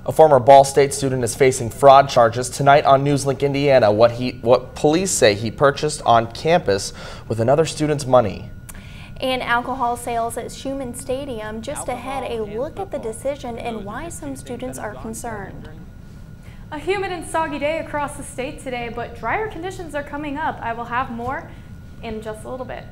A former Ball State student is facing fraud charges tonight on NewsLink Indiana. What police say he purchased on campus with another student's money. And alcohol sales at Schumann Stadium. Just ahead, a look at the decision and why some students are concerned. A humid and soggy day across the state today, but drier conditions are coming up. I will have more in just a little bit.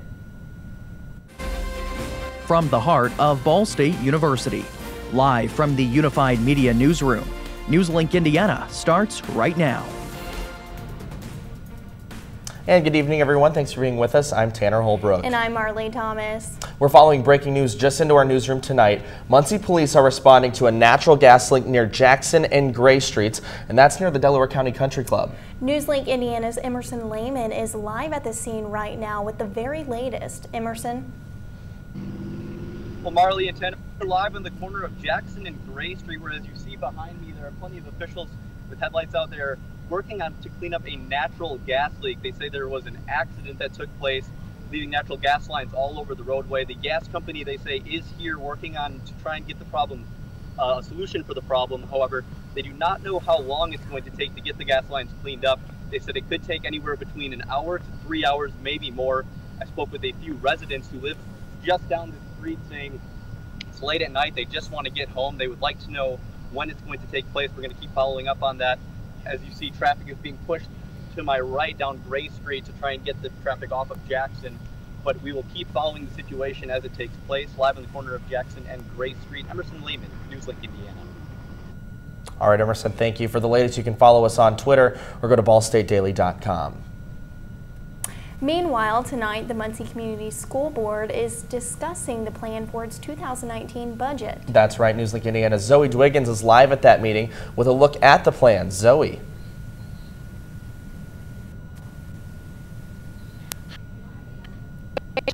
From the heart of Ball State University, live from the Unified Media Newsroom, NewsLink Indiana starts right now. And good evening, everyone. Thanks for being with us. I'm Tanner Holbrook. And I'm Marlene Thomas. We're following breaking news just into our newsroom tonight. Muncie police are responding to a natural gas leak near Jackson and Gray Streets, and that's near the Delaware County Country Club. NewsLink Indiana's Emerson Lehman is live at the scene right now with the very latest. Emerson? Well, Marley and Tanner are live on the corner of Jackson and Gray Street, where, as you see behind me, there are plenty of officials with headlights out there working on to clean up a natural gas leak. They say there was an accident that took place, leaving natural gas lines all over the roadway. The gas company, they say, is here working on to try and get the problem, a solution for the problem. However, they do not know how long it's going to take to get the gas lines cleaned up. They said it could take anywhere between an hour to 3 hours, maybe more. I spoke with a few residents who live just down the street saying it's late at night, they just want to get home. They would like to know when it's going to take place. We're going to keep following up on that. As you see, traffic is being pushed to my right down Gray Street to try and get the traffic off of Jackson, but we will keep following the situation as it takes place. Live on the corner of Jackson and Gray Street, Emerson Lehman, NewsLink Indiana. All right, Emerson, thank you. For the latest, you can follow us on Twitter or go to ballstatedaily.com. Meanwhile, tonight, the Muncie Community School Board is discussing the plan for its 2019 budget. That's right. NewsLink Indiana's Zoe Dwiggins is live at that meeting with a look at the plan. Zoe.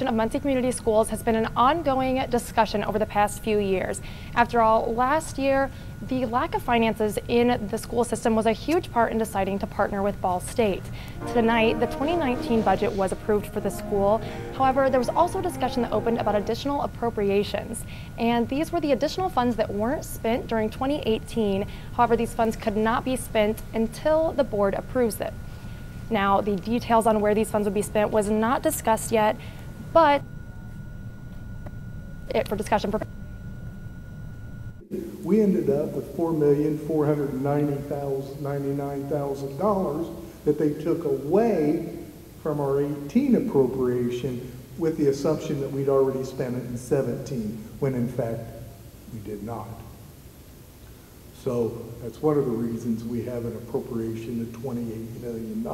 Of Muncie Community Schools has been an ongoing discussion over the past few years. After all, last year, the lack of finances in the school system was a huge part in deciding to partner with Ball State. Tonight, the 2019 budget was approved for the school. However, there was also a discussion that opened about additional appropriations, and these were the additional funds that weren't spent during 2018. However, these funds could not be spent until the board approves it. Now, the details on where these funds would be spent was not discussed yet, but for discussion purposes. We ended up with $4,499,000 that they took away from our 18 appropriation with the assumption that we'd already spent it in 17, when in fact we did not. So that's one of the reasons we have an appropriation of $28 million.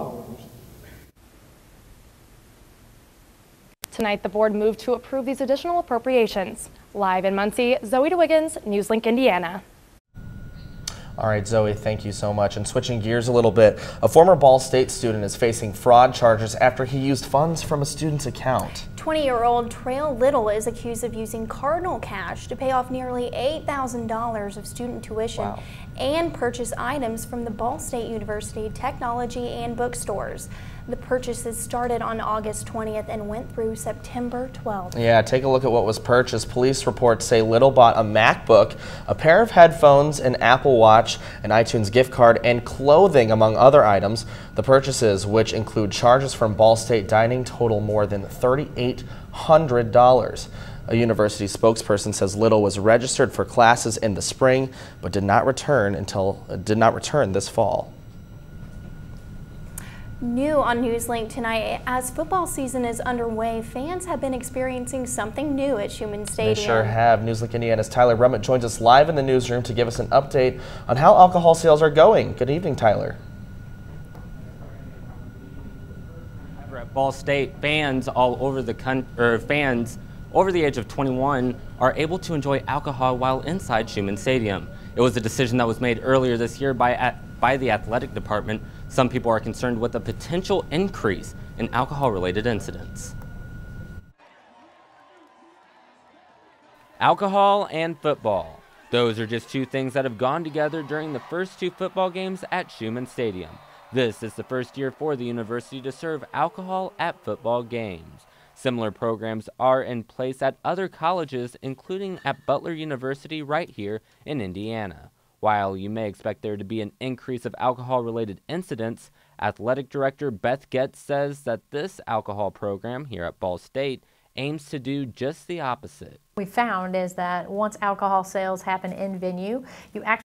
Tonight, the board moved to approve these additional appropriations. Live in Muncie, Zoe Dwiggins, NewsLink Indiana. All right, Zoe, thank you so much. And switching gears a little bit, a former Ball State student is facing fraud charges after he used funds from a student's account. 20-year-old Trail Little is accused of using Cardinal Cash to pay off nearly $8,000 of student tuition and purchase items from the Ball State University technology and bookstores. The purchases started on August 20th and went through September 12th. Yeah, take a look at what was purchased. Police reports say Little bought a MacBook, a pair of headphones, an Apple Watch, an iTunes gift card, and clothing, among other items. The purchases, which include charges from Ball State dining, total more than $3,800. A university spokesperson says Little was registered for classes in the spring, but did not return this fall. New on NewsLink tonight, as football season is underway, fans have been experiencing something new at Schumann Stadium. They sure have. NewsLink Indiana's Tyler Brummett joins us live in the newsroom to give us an update on how alcohol sales are going. Good evening, Tyler. At Ball State, fans all over the country, fans over the age of 21 are able to enjoy alcohol while inside Schumann Stadium. It was a decision that was made earlier this year by the athletic department. Some people are concerned with a potential increase in alcohol-related incidents. Alcohol and football. Those are just two things that have gone together during the first two football games at Schumann Stadium. This is the first year for the university to serve alcohol at football games. Similar programs are in place at other colleges, including at Butler University right here in Indiana. While you may expect there to be an increase of alcohol-related incidents, Athletic Director Beth Getz says that this alcohol program here at Ball State aims to do just the opposite. We found is that once alcohol sales happen in venue, you actually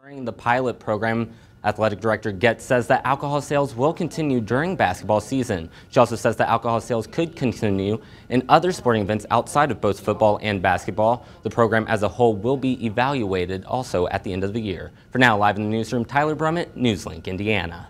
During the pilot program, Athletic Director Getz says that alcohol sales will continue during basketball season. She also says that alcohol sales could continue in other sporting events outside of both football and basketball. The program as a whole will be evaluated also at the end of the year. For now, live in the newsroom, Tyler Brummett, NewsLink, Indiana.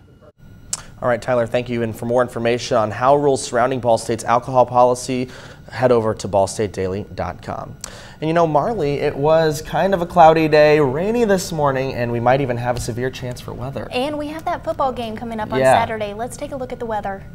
All right, Tyler, thank you. And for more information on how rules surrounding Ball State's alcohol policy, head over to ballstatedaily.com. And you know, Marley, it was kind of a cloudy day, rainy this morning, and we might even have a severe chance for weather. And we have that football game coming up on Saturday. Let's take a look at the weather.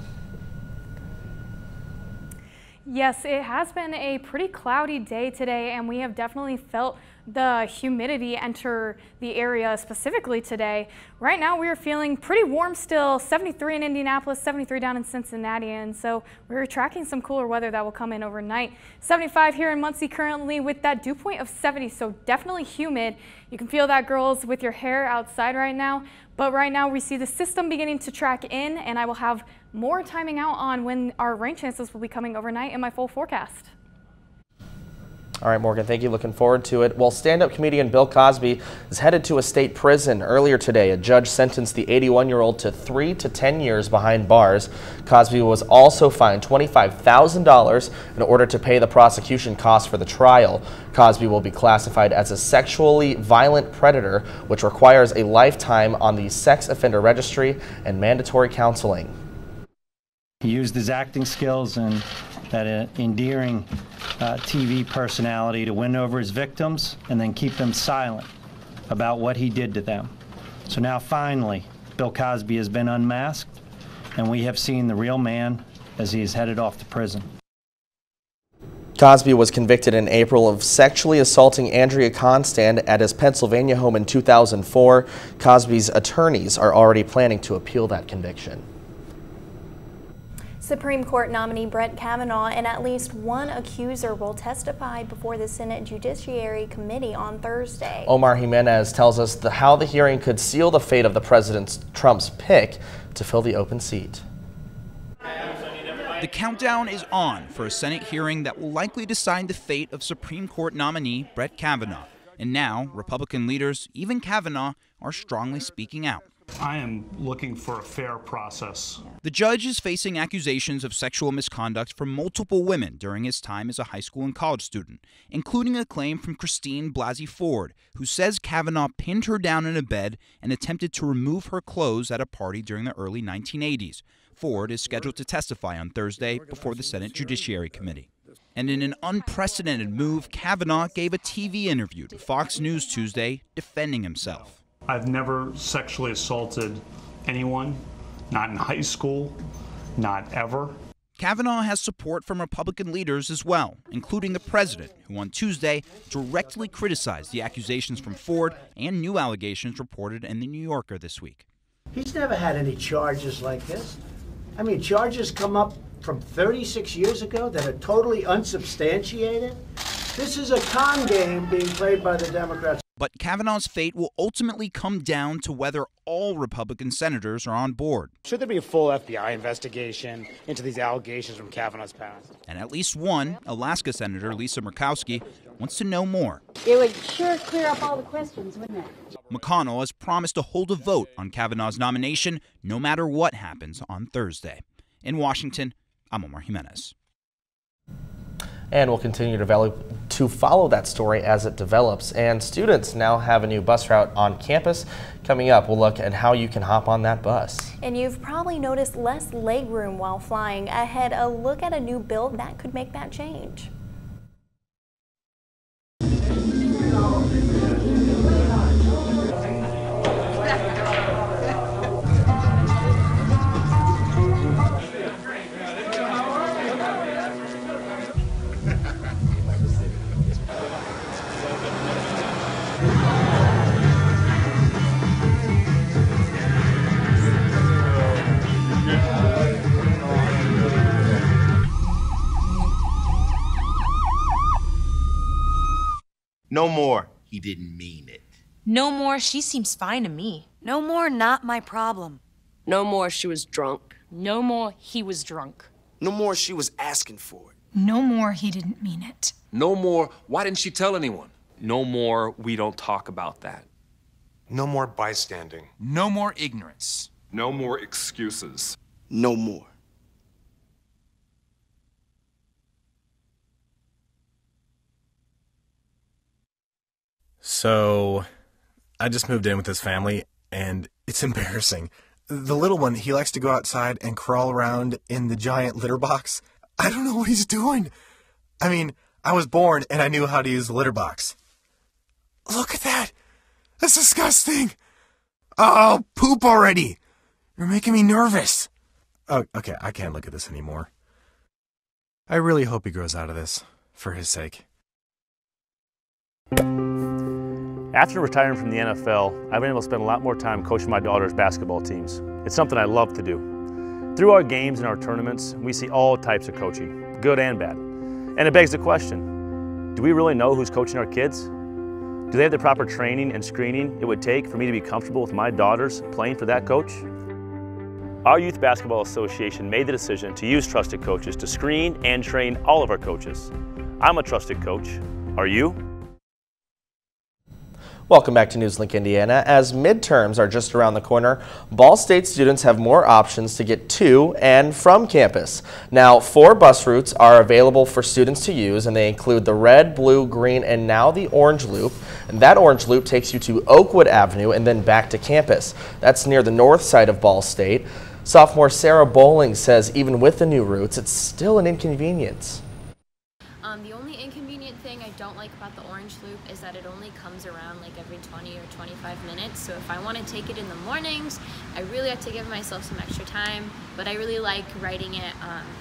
Yes, it has been a pretty cloudy day today, and we have definitely felt the humidity enter the area specifically today. Right now we are feeling pretty warm still, 73 in Indianapolis, 73 down in Cincinnati, and so we're tracking some cooler weather that will come in overnight. 75 here in Muncie currently with that dew point of 70, so definitely humid. You can feel that, girls, with your hair outside right now, but right now we see the system beginning to track in, and I will have more timing out on when our rain chances will be coming overnight in my full forecast. All right, Morgan, thank you. Looking forward to it. Well, stand-up comedian Bill Cosby is headed to a state prison. Earlier today, a judge sentenced the 81-year-old to 3 to 10 years behind bars. Cosby was also fined $25,000 in order to pay the prosecution costs for the trial. Cosby will be classified as a sexually violent predator, which requires a lifetime on the sex offender registry and mandatory counseling. He used his acting skills and that endearing TV personality to win over his victims and then keep them silent about what he did to them. So now finally, Bill Cosby has been unmasked, and we have seen the real man as he is headed off to prison. Cosby was convicted in April of sexually assaulting Andrea Constand at his Pennsylvania home in 2004. Cosby's attorneys are already planning to appeal that conviction. Supreme Court nominee Brett Kavanaugh and at least one accuser will testify before the Senate Judiciary Committee on Thursday. Omar Jimenez tells us how the hearing could seal the fate of the President Trump's pick to fill the open seat. The countdown is on for a Senate hearing that will likely decide the fate of Supreme Court nominee Brett Kavanaugh. And now, Republican leaders, even Kavanaugh, are strongly speaking out. I am looking for a fair process. The judge is facing accusations of sexual misconduct from multiple women during his time as a high school and college student, including a claim from Christine Blasey Ford, who says Kavanaugh pinned her down in a bed and attempted to remove her clothes at a party during the early 1980s. Ford is scheduled to testify on Thursday before the Senate Judiciary Committee. And in an unprecedented move, Kavanaugh gave a TV interview to Fox News Tuesday defending himself. I've never sexually assaulted anyone, not in high school, not ever. Kavanaugh has support from Republican leaders as well, including the president, who on Tuesday directly criticized the accusations from Ford and new allegations reported in the New Yorker this week. He's never had any charges like this. I mean, charges come up from 36 years ago that are totally unsubstantiated. This is a con game being played by the Democrats. But Kavanaugh's fate will ultimately come down to whether all Republican senators are on board. Should there be a full FBI investigation into these allegations from Kavanaugh's past? And at least one, Alaska Senator Lisa Murkowski, wants to know more. It would sure clear up all the questions, wouldn't it? McConnell has promised to hold a vote on Kavanaugh's nomination no matter what happens on Thursday. In Washington, I'm Omar Jimenez. And we'll continue to follow that story as it develops. And students now have a new bus route on campus. Coming up, we'll look at how you can hop on that bus. And you've probably noticed less legroom while flying. Ahead, a look at a new build that could make that change. No more, he didn't mean it. No more, she seems fine to me. No more, not my problem. No more, she was drunk. No more, he was drunk. No more, she was asking for it. No more, he didn't mean it. No more, why didn't she tell anyone? No more, we don't talk about that. No more bystanding. No more ignorance. No more excuses. No more. So, I just moved in with this family, and it's embarrassing. The little one, he likes to go outside and crawl around in the giant litter box. I don't know what he's doing. I mean, I was born and I knew how to use the litter box. Look at that! That's disgusting! Oh, poop already! You're making me nervous. Oh, okay, I can't look at this anymore. I really hope he grows out of this, for his sake. After retiring from the NFL, I've been able to spend a lot more time coaching my daughter's basketball teams. It's something I love to do. Through our games and our tournaments, we see all types of coaching, good and bad. And it begs the question, do we really know who's coaching our kids? Do they have the proper training and screening it would take for me to be comfortable with my daughters playing for that coach? Our Youth Basketball Association made the decision to use trusted coaches to screen and train all of our coaches. I'm a trusted coach. Are you? Welcome back to NewsLink Indiana. As midterms are just around the corner, Ball State students have more options to get to and from campus. Now, 4 bus routes are available for students to use, and they include the red, blue, green, and now the orange loop. And that orange loop takes you to Oakwood Avenue and then back to campus. That's near the north side of Ball State. Sophomore Sarah Bowling says even with the new routes, it's still an inconvenience. The only inconvenient thing I don't like about the orange loop is that it only comes around like every 20 or 25 minutes. So if I want to take it in the mornings, I really have to give myself some extra time. But I really like riding it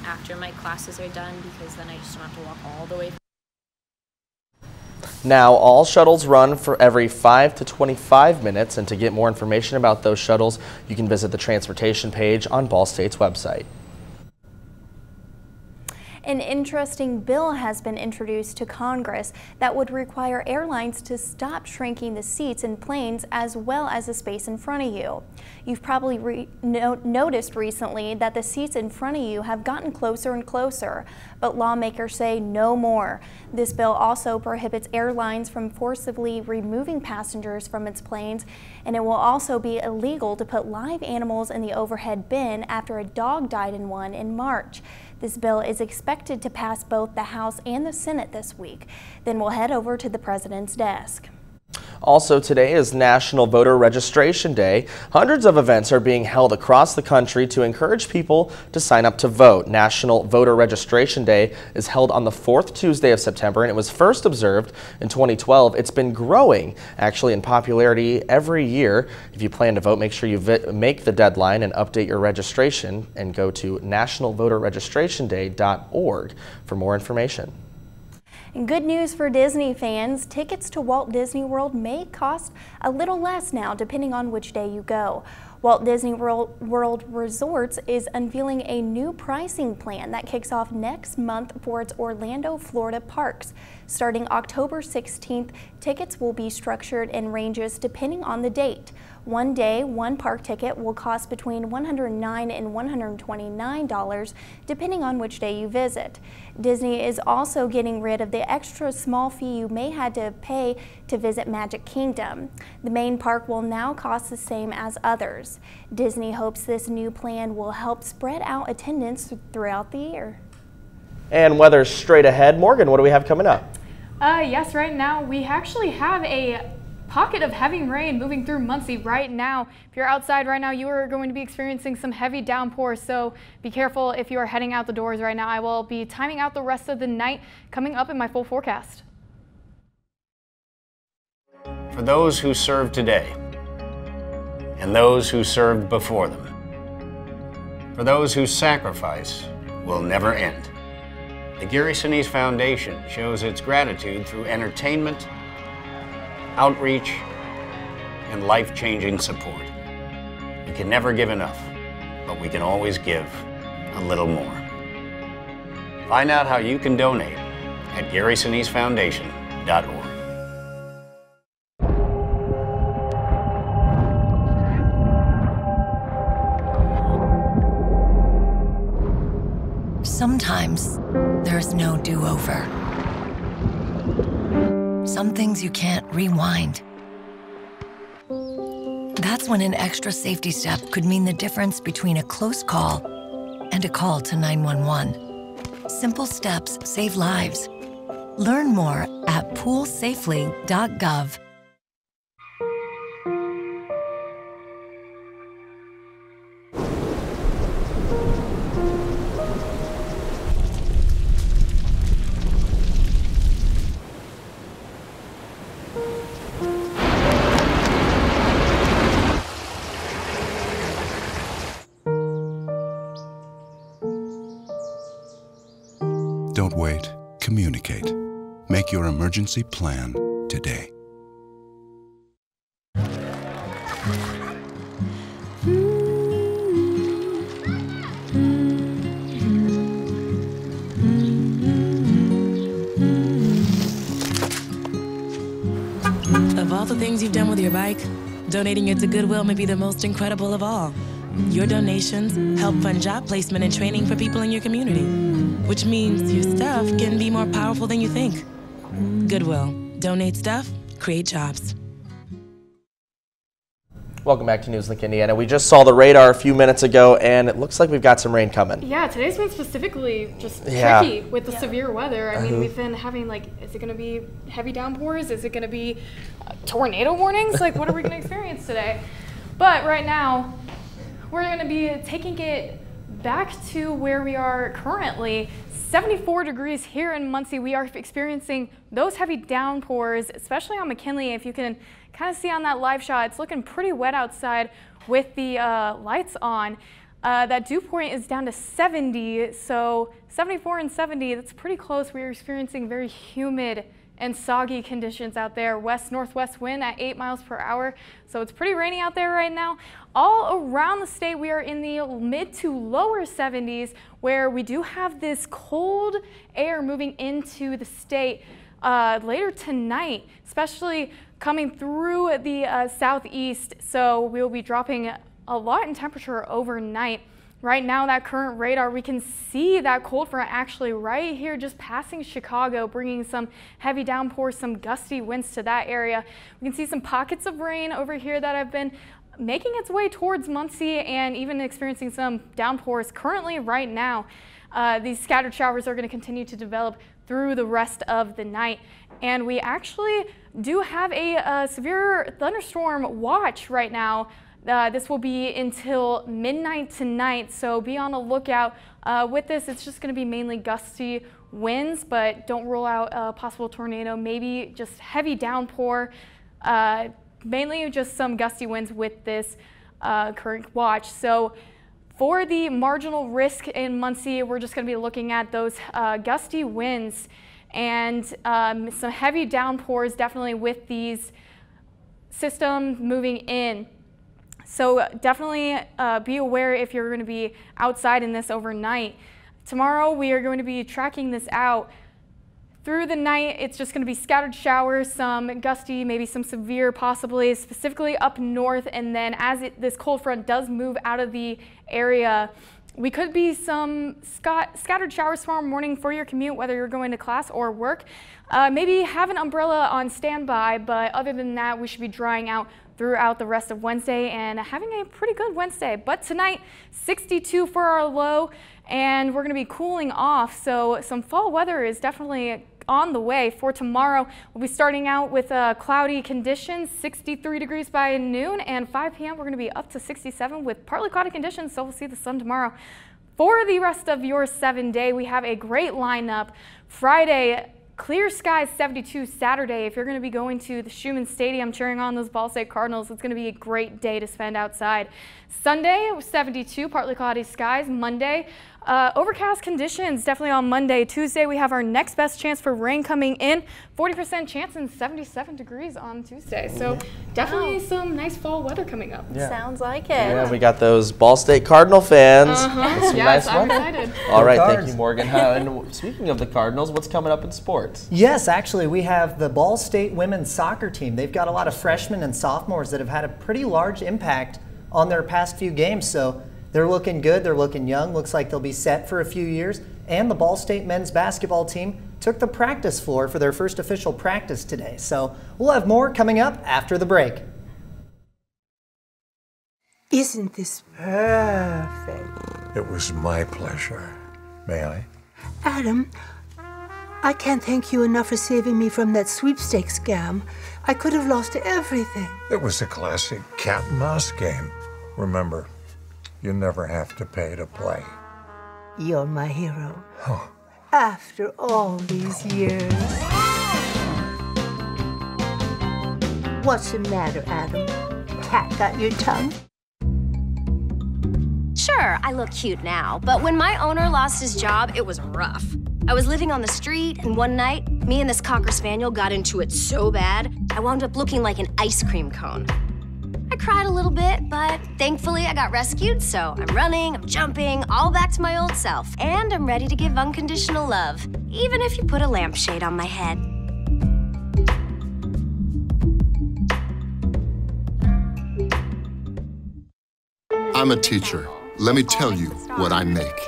after my classes are done because then I just don't have to walk all the way. Now, all shuttles run for every 5 to 25 minutes. And to get more information about those shuttles, you can visit the transportation page on Ball State's website. An interesting bill has been introduced to Congress that would require airlines to stop shrinking the seats in planes as well as the space in front of you. You've probably noticed recently that the seats in front of you have gotten closer and closer, but lawmakers say no more. This bill also prohibits airlines from forcibly removing passengers from its planes, and it will also be illegal to put live animals in the overhead bin after a dog died in one in March. This bill is expected to pass both the House and the Senate this week. Then we'll head over to the president's desk. Also today is National Voter Registration Day. Hundreds of events are being held across the country to encourage people to sign up to vote. National Voter Registration Day is held on the 4th Tuesday of September, and it was first observed in 2012. It's been growing actually in popularity every year. If you plan to vote, make sure you make the deadline and update your registration and go to nationalvoterregistrationday.org for more information. And good news for Disney fans, tickets to Walt Disney World may cost a little less now depending on which day you go. Walt Disney World Resorts is unveiling a new pricing plan that kicks off next month for its Orlando, Florida parks. Starting October 16th, tickets will be structured in ranges depending on the date. One day, one park ticket will cost between $109 and $129 depending on which day you visit. Disney is also getting rid of the extra small fee you may have to pay to visit Magic Kingdom. The main park will now cost the same as others. Disney hopes this new plan will help spread out attendance throughout the year. And weather straight ahead. Morgan, what do we have coming up? Yes, right now we actually have a pocket of heavy rain moving through Muncie right now. If you're outside right now, you are going to be experiencing some heavy downpours, so be careful if you are heading out the doors right now. I will be timing out the rest of the night coming up in my full forecast. For those who serve today and those who served before them, for those whose sacrifice will never end, the Gary Sinise Foundation shows its gratitude through entertainment, outreach, and life-changing support. We can never give enough, but we can always give a little more. Find out how you can donate at GarySiniseFoundation.org. there's no do-over. Some things you can't rewind. That's when an extra safety step could mean the difference between a close call and a call to 911. Simple steps save lives. Learn more at poolsafely.gov. Don't wait. Communicate. Make your emergency plan today. Of all the things you've done with your bike, donating it to Goodwill may be the most incredible of all. Your donations help fund job placement and training for people in your community, which means your stuff can be more powerful than you think. Goodwill. Donate stuff, create jobs. Welcome back to NewsLink, Indiana. We just saw the radar a few minutes ago, and it looks like we've got some rain coming. Yeah, today's been specifically just tricky with the severe weather. I mean, we've been having, like, is it going to be heavy downpours? Is it going to be tornado warnings? Like, what are we going to experience today? But right now, we're going to be taking it back to where we are currently. 74 degrees here in Muncie. We are experiencing those heavy downpours, especially on McKinley. If you can kind of see on that live shot, it's looking pretty wet outside with the lights on. That dew point is down to 70, so 74 and 70, that's pretty close. We are experiencing very humid and soggy conditions out there. West-northwest wind at 8 miles per hour, so it's pretty rainy out there right now. All around the state, we are in the mid to lower 70s, where we do have this cold air moving into the state later tonight, especially coming through the southeast, so we'll be dropping a lot in temperature overnight. Right now, that current radar, we can see that cold front actually right here just passing Chicago, bringing some heavy downpours, some gusty winds to that area. We can see some pockets of rain over here that have been making its way towards Muncie and even experiencing some downpours currently right now. These scattered showers are going to continue to develop through the rest of the night. And we actually do have a severe thunderstorm watch right now. This will be until midnight tonight, so be on the lookout. With this, it's just going to be mainly gusty winds, but don't rule out a possible tornado, maybe just heavy downpour, mainly just some gusty winds with this current watch. So for the marginal risk in Muncie, we're just going to be looking at those gusty winds and some heavy downpours definitely with these systems moving in. So definitely be aware if you're going to be outside in this overnight. Tomorrow we are going to be tracking this out. Through the night, it's just going to be scattered showers, some gusty, maybe some severe possibly, specifically up north. And then as this cold front does move out of the area, we could be some scattered showers tomorrow morning for your commute, whether you're going to class or work. Maybe have an umbrella on standby, but other than that, we should be drying out throughout the rest of Wednesday and having a pretty good Wednesday. But tonight, 62 for our low, and we're going to be cooling off, so some fall weather is definitely on the way. For tomorrow, we'll be starting out with cloudy conditions, 63 degrees by noon, and 5 p.m. we're going to be up to 67 with partly cloudy conditions, so we'll see the sun tomorrow. For the rest of your 7-day, we have a great lineup. Friday, clear skies, 72. Saturday, if you're going to be going to the Schumann Stadium cheering on those Ball State Cardinals, it's going to be a great day to spend outside. Sunday, 72, partly cloudy skies. Monday, overcast conditions, definitely on Monday. Tuesday, we have our next best chance for rain coming in. 40% chance and 77 degrees on Tuesday. So definitely some nice fall weather coming up. Yeah. Sounds like it. Yeah, we got those Ball State Cardinal fans. Yes, nice I'm excited. All right, thank you, Morgan. And speaking of the Cardinals, what's coming up in sports? Yes, actually, we have the Ball State women's soccer team. They've got a lot of freshmen and sophomores that have had a pretty large impact on their past few games. So they're looking good. They're looking young. Looks like they'll be set for a few years. and the Ball State men's basketball team took the practice floor for their first official practice today. So we'll have more coming up after the break. Isn't this perfect? It was my pleasure. May I? Adam, I can't thank you enough for saving me from that sweepstakes scam. I could have lost everything. It was a classic cat and mouse game. Remember, you never have to pay to play. You're my hero. Oh. After all these years. What's the matter, Adam? Cat got your tongue? Sure, I look cute now, but when my owner lost his job, it was rough. I was living on the street, and one night, me and this Cocker Spaniel got into it so bad, I wound up looking like an ice cream cone. I cried a little bit, but thankfully I got rescued, so I'm running, I'm jumping, all back to my old self, and I'm ready to give unconditional love, even if you put a lampshade on my head. I'm a teacher. Let me tell you what I make.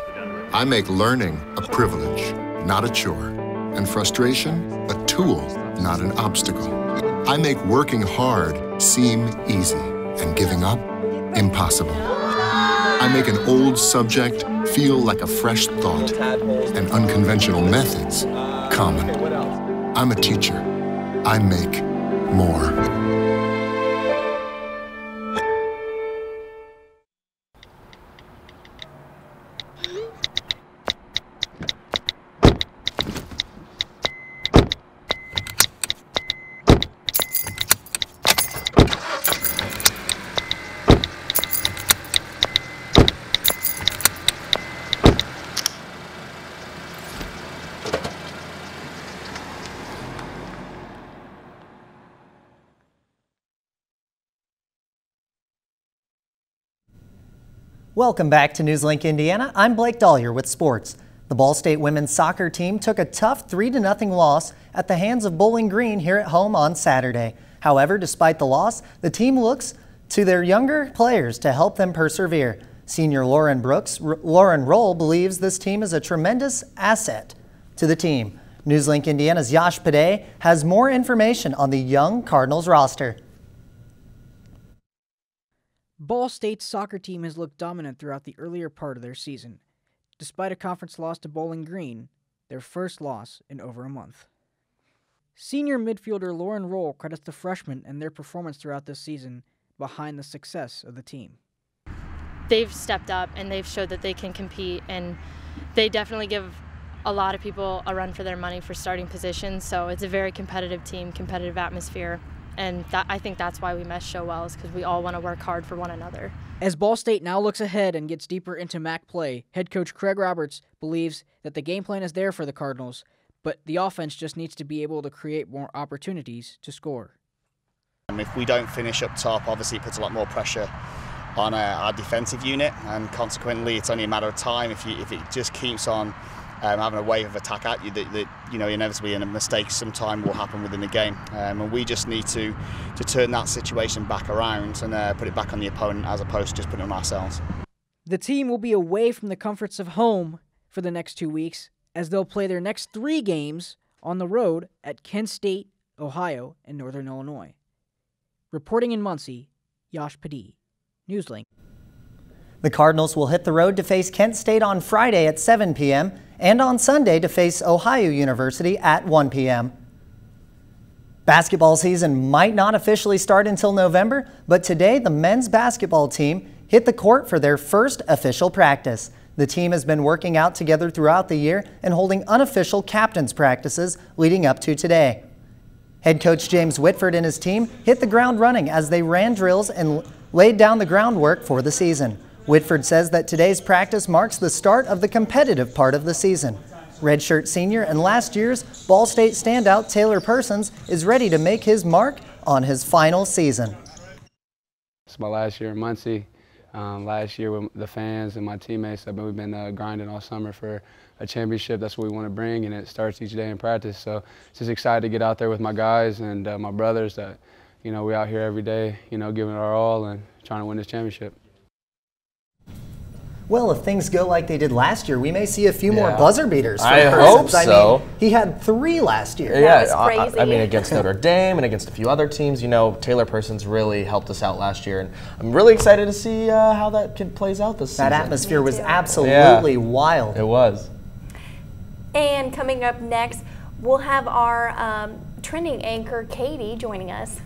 I make learning a privilege, not a chore, and frustration a tool, not an obstacle. I make working hard seem easy and giving up impossible. I make an old subject feel like a fresh thought and unconventional methods common. I'm a teacher. I make more. Welcome back to NewsLink Indiana. I'm Blake Dahlier with sports. The Ball State women's soccer team took a tough 3-0 loss at the hands of Bowling Green here at home on Saturday. However, despite the loss, the team looks to their younger players to help them persevere. Senior Lauren Roll believes this team is a tremendous asset to the team. NewsLink Indiana's Yash Paday has more information on the young Cardinals roster. Ball State's soccer team has looked dominant throughout the earlier part of their season, despite a conference loss to Bowling Green, their first loss in over a month. Senior midfielder Lauren Roll credits the freshmen and their performance throughout this season behind the success of the team. They've stepped up and they've showed that they can compete, and they definitely give a lot of people a run for their money for starting positions, so it's a very competitive team, competitive atmosphere. And I think that's why we mesh so well, is because we all want to work hard for one another. As Ball State now looks ahead and gets deeper into MAC play, head coach Craig Roberts believes that the game plan is there for the Cardinals, but the offense just needs to be able to create more opportunities to score. If we don't finish up top, obviously it puts a lot more pressure on our defensive unit, and consequently it's only a matter of time if it just keeps on having a wave of attack at you, that you know, inevitably a mistake sometime will happen within the game, and we just need to turn that situation back around and put it back on the opponent as opposed to just putting it on ourselves. The team will be away from the comforts of home for the next 2 weeks, as they'll play their next 3 games on the road at Kent State, Ohio, and Northern Illinois. Reporting in Muncie, Yash Paday, NewsLink. The Cardinals will hit the road to face Kent State on Friday at 7 p.m. and on Sunday to face Ohio University at 1 p.m. Basketball season might not officially start until November, but today the men's basketball team hit the court for their first official practice. The team has been working out together throughout the year and holding unofficial captains practices leading up to today. Head coach James Whitford and his team hit the ground running as they ran drills and laid down the groundwork for the season. Whitford says that today's practice marks the start of the competitive part of the season. Redshirt senior and last year's Ball State standout Taylor Persons is ready to make his mark on his final season. It's my last year in Muncie. Last year with the fans and my teammates, we've been grinding all summer for a championship. That's what we want to bring, and it starts each day in practice. So just excited to get out there with my guys and my brothers that, you know, we're out here every day, you know, giving it our all and trying to win this championship. Well, if things go like they did last year, we may see a few more buzzer beaters. I hope so. I mean, he had 3 last year. Yeah, that was crazy. I mean, against Notre Dame and against a few other teams. You know, Taylor Persons really helped us out last year, and I'm really excited to see how that plays out this season. That atmosphere was absolutely wild. It was. And coming up next, we'll have our trending anchor, Katie, joining us.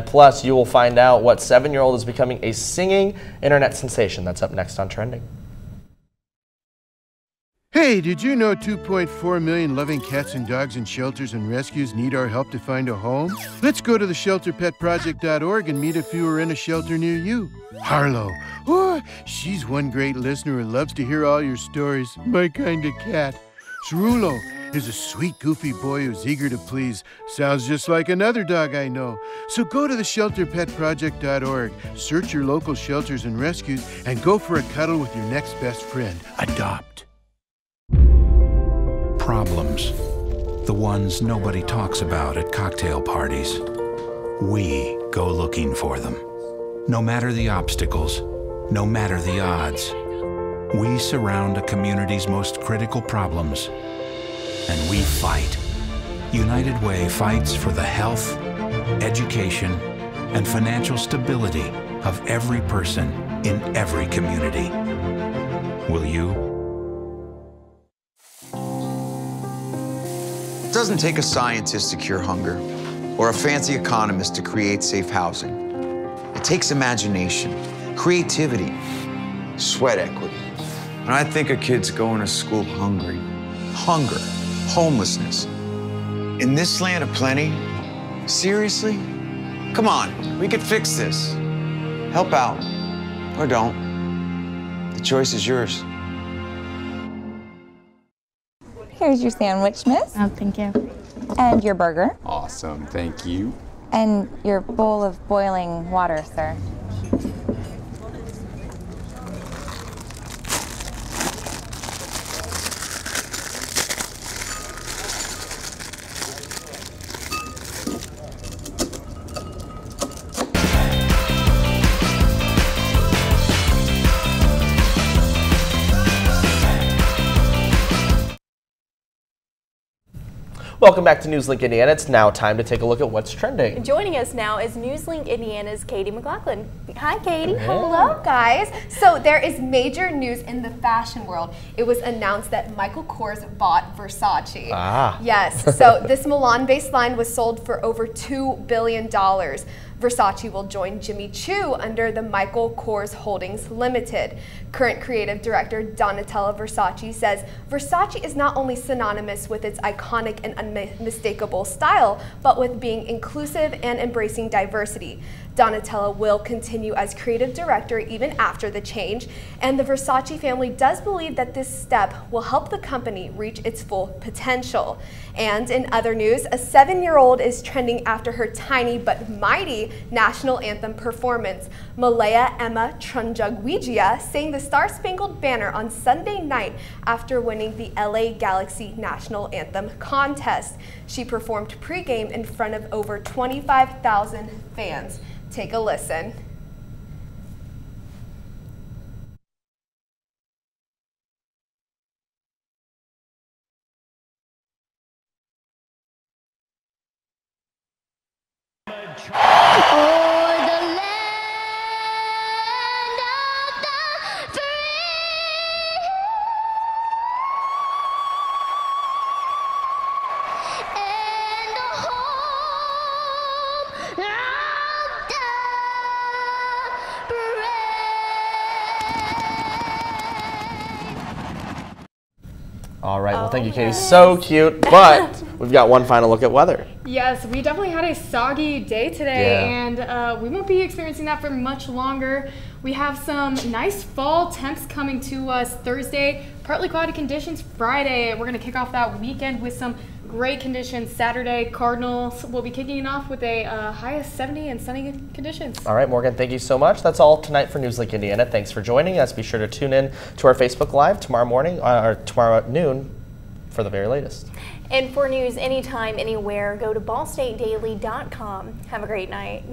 Plus, you will find out what 7-year-old is becoming a singing internet sensation. That's up next on Trending. Hey, did you know 2.4 million loving cats and dogs in shelters and rescues need our help to find a home? Let's go to theshelterpetproject.org and meet a few who are in a shelter near you. Harlow, oh, she's one great listener who loves to hear all your stories. My kind of cat. Cerulo is a sweet, goofy boy who's eager to please. Sounds just like another dog I know. So go to theshelterpetproject.org, search your local shelters and rescues, and go for a cuddle with your next best friend. Adopt. Problems. The ones nobody talks about at cocktail parties. We go looking for them. No matter the obstacles, no matter the odds, we surround a community's most critical problems, and we fight. United Way fights for the health, education, and financial stability of every person in every community. Will you? It doesn't take a scientist to cure hunger or a fancy economist to create safe housing. It takes imagination, creativity, sweat equity. And I think of kids going to school hungry. Hunger, homelessness. In this land of plenty, seriously? Come on, we could fix this. Help out, or don't. The choice is yours. Here's your sandwich, miss. Oh, thank you. And your burger. Awesome, thank you. And your bowl of boiling water, sir. Welcome back to NewsLink Indiana. It's now time to take a look at what's trending. Joining us now is NewsLink Indiana's Katie McLaughlin. Hi, Katie. Hey. Hello, guys. So there is major news in the fashion world. It was announced that Michael Kors bought Versace. Ah. Yes. So this Milan-based line was sold for over $2 billion. Versace will join Jimmy Choo under the Michael Kors Holdings Limited. Current creative director Donatella Versace says Versace is not only synonymous with its iconic and unmistakable style, but with being inclusive and embracing diversity. Donatella will continue as creative director even after the change, and the Versace family does believe that this step will help the company reach its full potential. And in other news, a 7-year-old is trending after her tiny but mighty national anthem performance. Malaya Emma Trunjagwijia sang the Star-Spangled Banner on Sunday night after winning the LA Galaxy National Anthem contest. She performed pregame in front of over 25,000 fans. Take a listen. All right, well, thank you, Katie. So cute, but we've got one final look at weather. Yes, we definitely had a soggy day today, and we won't be experiencing that for much longer. We have some nice fall temps coming to us Thursday, partly cloudy conditions Friday. We're going to kick off that weekend with some great conditions Saturday. Cardinals will be kicking off with a high of 70 and sunny conditions. All right, Morgan, thank you so much. That's all tonight for NewsLink Indiana. Thanks for joining us. Be sure to tune in to our Facebook Live tomorrow morning or tomorrow at noon for the very latest. And for news anytime, anywhere, go to ballstatedaily.com. Have a great night.